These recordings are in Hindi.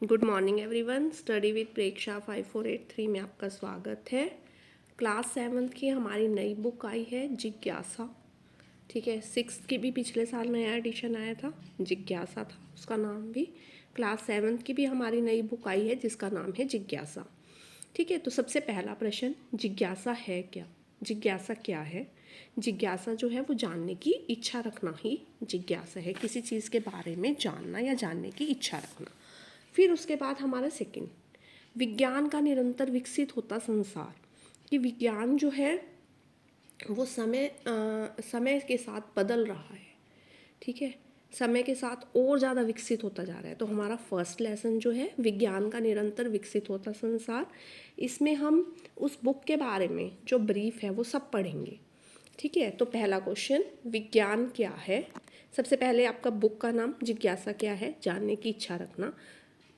Good morning everyone. Study with Preksha 5483 में आपका स्वागत है। क्लास 7th की हमारी नई बुक आई है जिज्ञासा। ठीक है, 6th की भी पिछले साल नया एडिशन आया था, जिज्ञासा था उसका नाम भी। क्लास 7th की भी हमारी नई बुक आई है जिसका नाम है जिज्ञासा। ठीक है, तो सबसे पहला प्रश्न, जिज्ञासा है क्या? जिज्ञासा क्या है? जिज्ञासा जो है वो जानने की इच्छा रखना ही जिज्ञासा है, किसी चीज़ के बारे में जानना या जानने की इच्छा रखना। फिर उसके बाद हमारा सेकंड, विज्ञान का निरंतर विकसित होता संसार। कि विज्ञान जो है वो समय के साथ बदल रहा है। ठीक है, समय के साथ और ज़्यादा विकसित होता जा रहा है। तो हमारा फर्स्ट लेसन जो है विज्ञान का निरंतर विकसित होता संसार, इसमें हम उस बुक के बारे में जो ब्रीफ है वो सब पढ़ेंगे। ठीक है, तो पहला क्वेश्चन, विज्ञान क्या है? सबसे पहले आपका बुक का नाम जिज्ञासा क्या है, जानने की इच्छा रखना।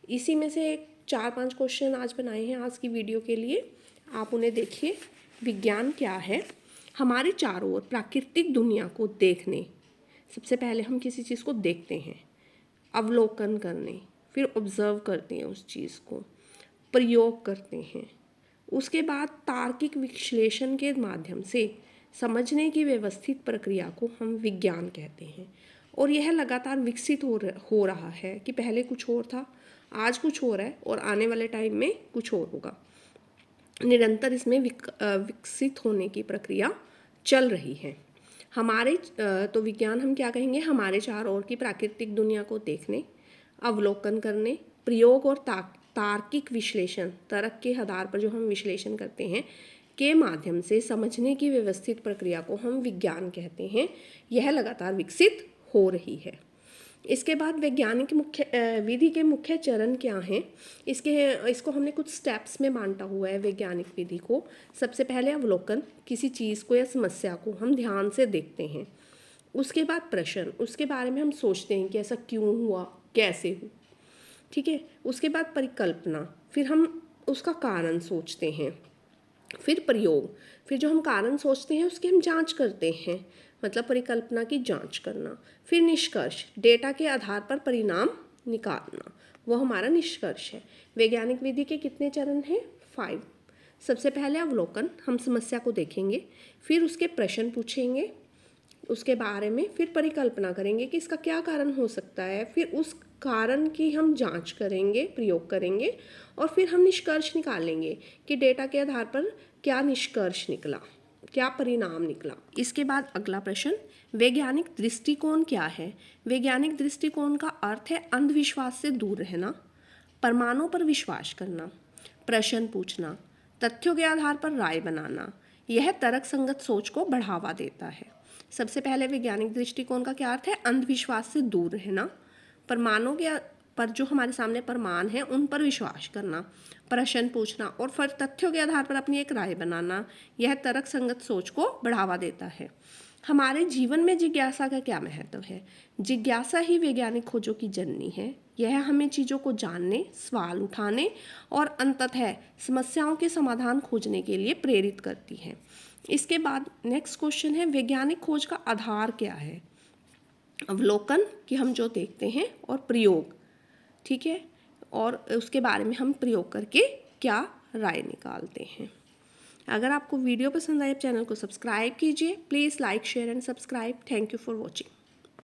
इसी में से 4-5 क्वेश्चन आज बनाए हैं आज की वीडियो के लिए, आप उन्हें देखिए। विज्ञान क्या है? हमारे चारों ओर प्राकृतिक दुनिया को देखने, सबसे पहले हम किसी चीज़ को देखते हैं, अवलोकन करने, फिर ऑब्जर्व करते हैं उस चीज़ को, प्रयोग करते हैं, उसके बाद तार्किक विश्लेषण के माध्यम से समझने की व्यवस्थित प्रक्रिया को हम विज्ञान कहते हैं। और यह लगातार विकसित हो रहा है कि पहले कुछ और था, आज कुछ और है और आने वाले टाइम में कुछ और होगा। निरंतर इसमें विकसित होने की प्रक्रिया चल रही है। हमारे तो विज्ञान हम क्या कहेंगे? हमारे चारों ओर की प्राकृतिक दुनिया को देखने, अवलोकन करने, प्रयोग और तार्किक विश्लेषण, तर्क के आधार पर जो हम विश्लेषण करते हैं के माध्यम से समझने की व्यवस्थित प्रक्रिया को हम विज्ञान कहते हैं। यह लगातार विकसित हो रही है। इसके बाद वैज्ञानिक विधि के मुख्य चरण क्या हैं? इसको हमने कुछ स्टेप्स में बांटा हुआ है वैज्ञानिक विधि को। सबसे पहले अवलोकन, किसी चीज़ को या समस्या को हम ध्यान से देखते हैं। उसके बाद प्रश्न, उसके बारे में हम सोचते हैं कि ऐसा क्यों हुआ, कैसे हुआ। ठीक है, उसके बाद परिकल्पना, फिर हम उसका कारण सोचते हैं। फिर प्रयोग, फिर जो हम कारण सोचते हैं उसकी हम जांच करते हैं, मतलब परिकल्पना की जांच करना। फिर निष्कर्ष, डेटा के आधार पर परिणाम निकालना, वो हमारा निष्कर्ष है। वैज्ञानिक विधि के कितने चरण हैं? 5। सबसे पहले अवलोकन, हम समस्या को देखेंगे, फिर उसके प्रश्न पूछेंगे उसके बारे में, फिर परिकल्पना करेंगे कि इसका क्या कारण हो सकता है, फिर उस कारण की हम जांच करेंगे, प्रयोग करेंगे, और फिर हम निष्कर्ष निकालेंगे कि डेटा के आधार पर क्या निष्कर्ष निकला, क्या परिणाम निकला। इसके बाद अगला प्रश्न, वैज्ञानिक दृष्टिकोण क्या है? वैज्ञानिक दृष्टिकोण का अर्थ है अंधविश्वास से दूर रहना, प्रमाणों पर विश्वास करना, प्रश्न पूछना, तथ्यों के आधार पर राय बनाना। यह तर्क संगत सोच को बढ़ावा देता है। सबसे पहले वैज्ञानिक दृष्टिकोण का क्या अर्थ है? अंधविश्वास से दूर रहना, प्रमाणों के पर जो हमारे सामने प्रमाण है उन पर विश्वास करना, प्रश्न पूछना और फिर तथ्यों के आधार पर अपनी एक राय बनाना। यह तर्क संगत सोच को बढ़ावा देता है। हमारे जीवन में जिज्ञासा का क्या महत्व है? जिज्ञासा ही वैज्ञानिक खोजों की जननी है। यह हमें चीज़ों को जानने, सवाल उठाने और अंततः समस्याओं के समाधान खोजने के लिए प्रेरित करती है। इसके बाद नेक्स्ट क्वेश्चन है, वैज्ञानिक खोज का आधार क्या है? अवलोकन, कि हम जो देखते हैं, और प्रयोग। ठीक है, और उसके बारे में हम प्रयोग करके क्या राय निकालते हैं। अगर आपको वीडियो पसंद आए चैनल को सब्सक्राइब कीजिए। Please like, share and subscribe. Thank you for watching.